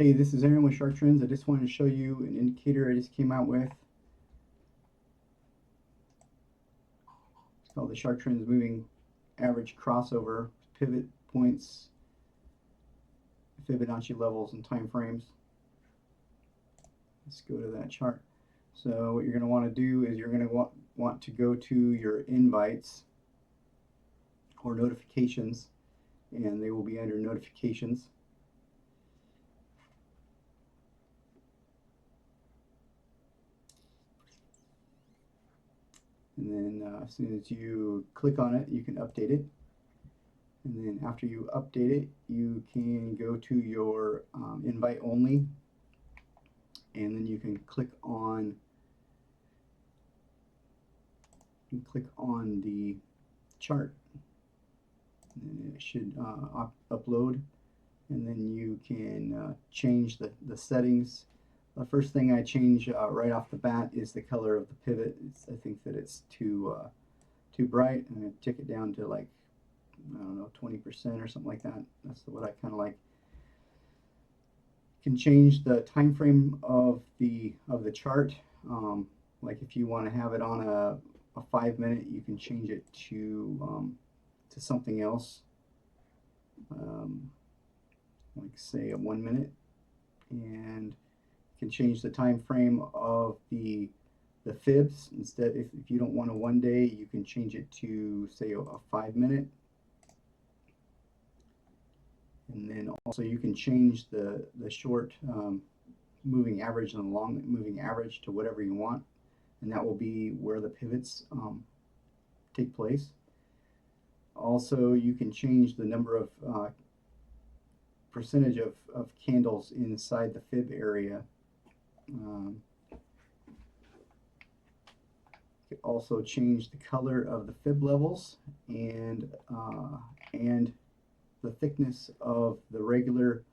Hey, this is Aaron with SharkTrends. I just wanted to show you an indicator I just came out with. It's called the SharkTrends Moving Average Crossover, pivot points, Fibonacci levels, and time frames. Let's go to that chart. So what you're going to want to do is you're going to want to go to your invites or notifications, and they will be under notifications. And then as soon as you click on it, you can update it. And then after you update it, you can go to your invite only, and then you can click on the chart, and it should upload. And then you can change the settings. The first thing I change right off the bat is the color of the pivot. I think that it's too bright. I'm going to tick it down to, like, I don't know, 20% or something like that. That's what I kind of like. You can change the time frame of the chart. Like if you want to have it on a 5 minute, you can change it to something else. Like say a 1 minute, and you can change the time frame of the fibs. Instead, if you don't want a 1 day, you can change it to say a 5 minute. And then also you can change the short moving average and the long moving average to whatever you want, and that will be where the pivots take place. Also, you can change the number of percentage of candles inside the fib area. You can also change the color of the fib levels and the thickness of the regular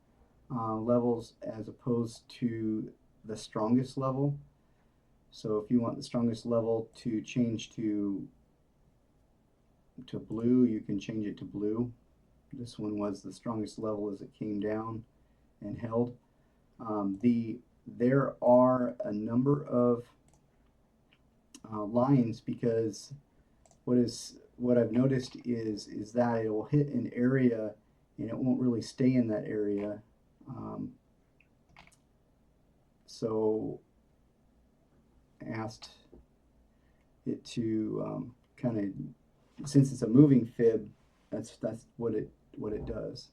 levels as opposed to the strongest level. So if you want the strongest level to change to blue, you can change it to blue. This one was the strongest level as it came down and held. There are a number of lines, because what I've noticed is that it will hit an area and it won't really stay in that area. So I asked it to kind of, since it's a moving fib, that's what it does.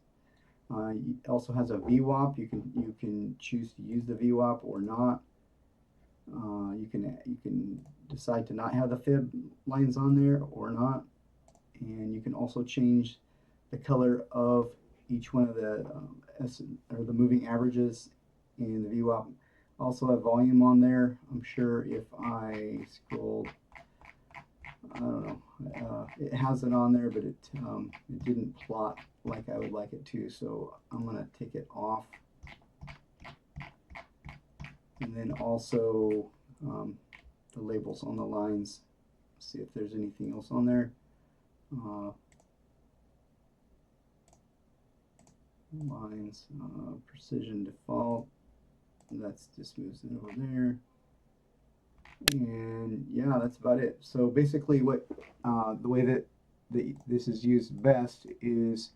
It also has a VWAP. You can choose to use the VWAP or not. You can decide to not have the fib lines on there or not, and you can also change the color of each one of the moving averages in the VWAP. Also have volume on there. I'm sure if I scroll, I don't know, it has it on there, but it didn't plot like I would like it to, so I'm going to take it off. And then also the labels on the lines, see if there's anything else on there. Lines, precision default, that's just moves it over there. And yeah, that's about it. So basically what the way that this is used best is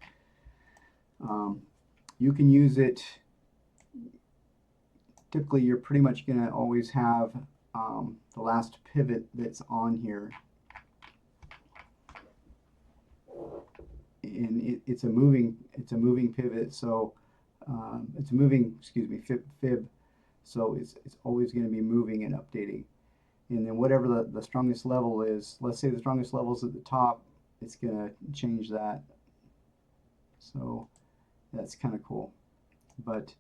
you can use it. Typically you're pretty much going to always have the last pivot that's on here, and it's a moving pivot, so it's a moving, fib, so it's always going to be moving and updating. And then whatever the strongest level is, let's say the strongest level is at the top, it's going to change that. So that's kind of cool. But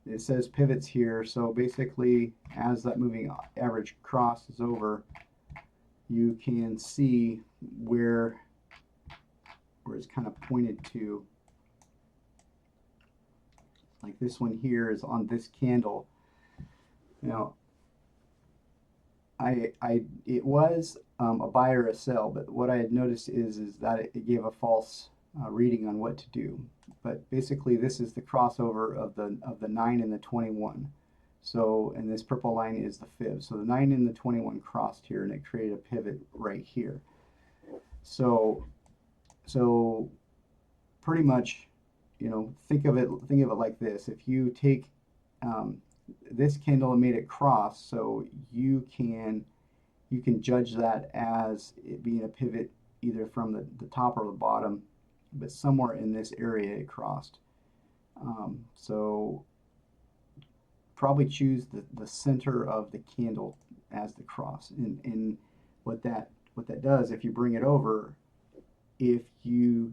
it says pivots here, so basically as that moving average crosses over, you can see where it's kind of pointed to. Like this one here is on this candle. Now it was a buy or a sell, but what I had noticed is that it gave a false reading on what to do. But basically, this is the crossover of the 9 and the 21. So, and this purple line is the fib. So the 9 and the 21 crossed here, and it created a pivot right here. So pretty much, you know, think of it like this. If you take this candle and made it cross, so you can judge that as it being a pivot either from the top or the bottom, but somewhere in this area it crossed. So probably choose the center of the candle as the cross. And what that does, if you bring it over, if the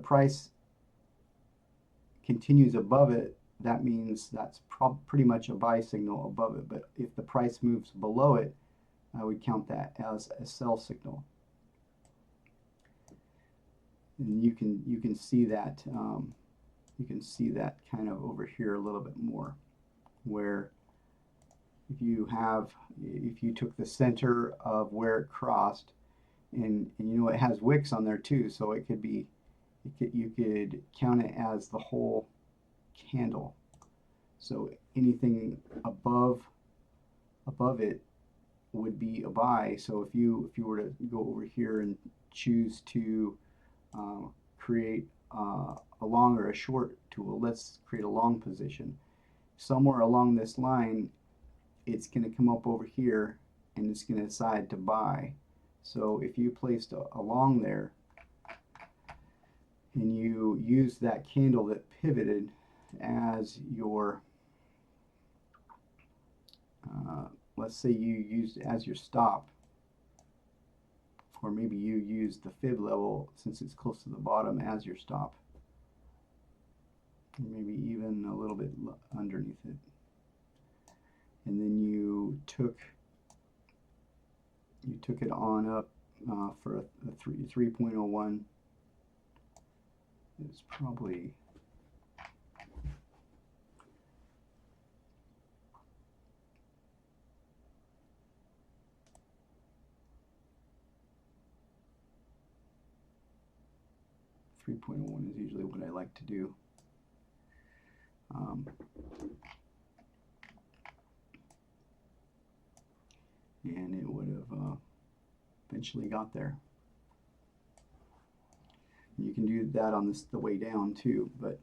price continues above it, that means that's pretty much a buy signal above it. But if the price moves below it, I would count that as a sell signal. And you can see that kind of over here a little bit more, where if you took the center of where it crossed, and you know it has wicks on there too, so it could be you could count it as the whole candle. So anything above it would be a buy. So if you were to go over here and choose to create a long or a short tool, let's create a long position. Somewhere along this line, it's going to come up over here and it's going to decide to buy. So if you placed a long there and you use that candle that pivoted as your let's say you used as your stop, or maybe you use the fib level since it's close to the bottom as your stop, maybe even a little bit underneath it, and then you took it on up for a 3.01. It's probably .01 is usually what I like to do. And it would have eventually got there. You can do that on the way down too, but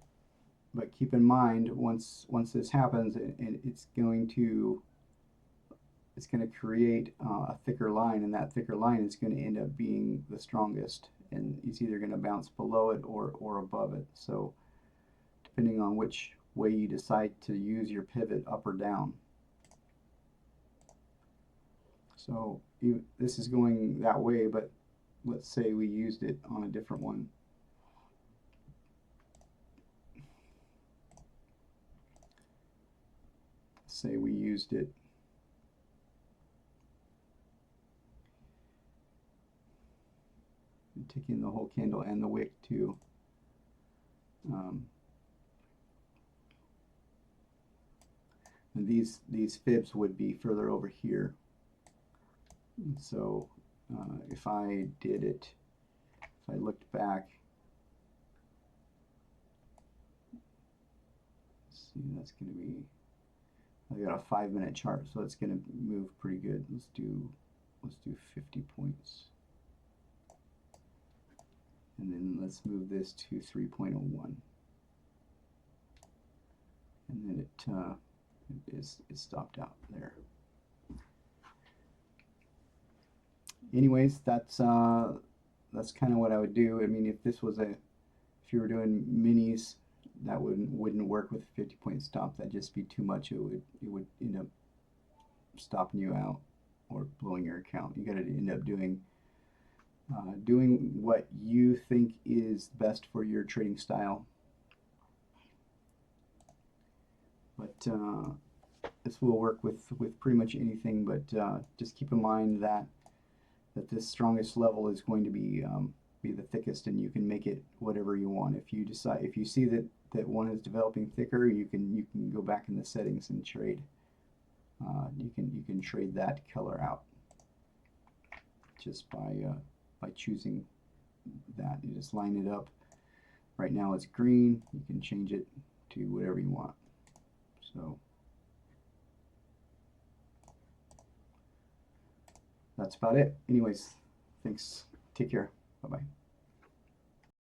keep in mind once this happens, it's going to create a thicker line, and that thicker line is going to end up being the strongest, and it's either going to bounce below it or above it. So depending on which way you decide to use your pivot, up or down. So this is going that way, but let's say we used it on a different one. Say we used it taking the whole candle and the wick too. And these fibs would be further over here. So if I did it, if I looked back, let's see, that's going to be, I got a 5-minute chart, so it's going to move pretty good. Let's do 50 points. And then let's move this to 3.01. And then it stopped out there. Anyways, that's kind of what I would do. I mean, if you were doing minis, that wouldn't work with a 50-point stop. That'd just be too much. It would end up stopping you out or blowing your account. You got to end up doing what you think is best for your trading style. But this will work with pretty much anything. But just keep in mind that this strongest level is going to be the thickest, and you can make it whatever you want. If you see that one is developing thicker, you can go back in the settings and trade. You can trade that color out just by choosing that. You just line it up. Right now it's green. You can change it to whatever you want. So that's about it. Anyways, thanks. Take care. Bye-bye.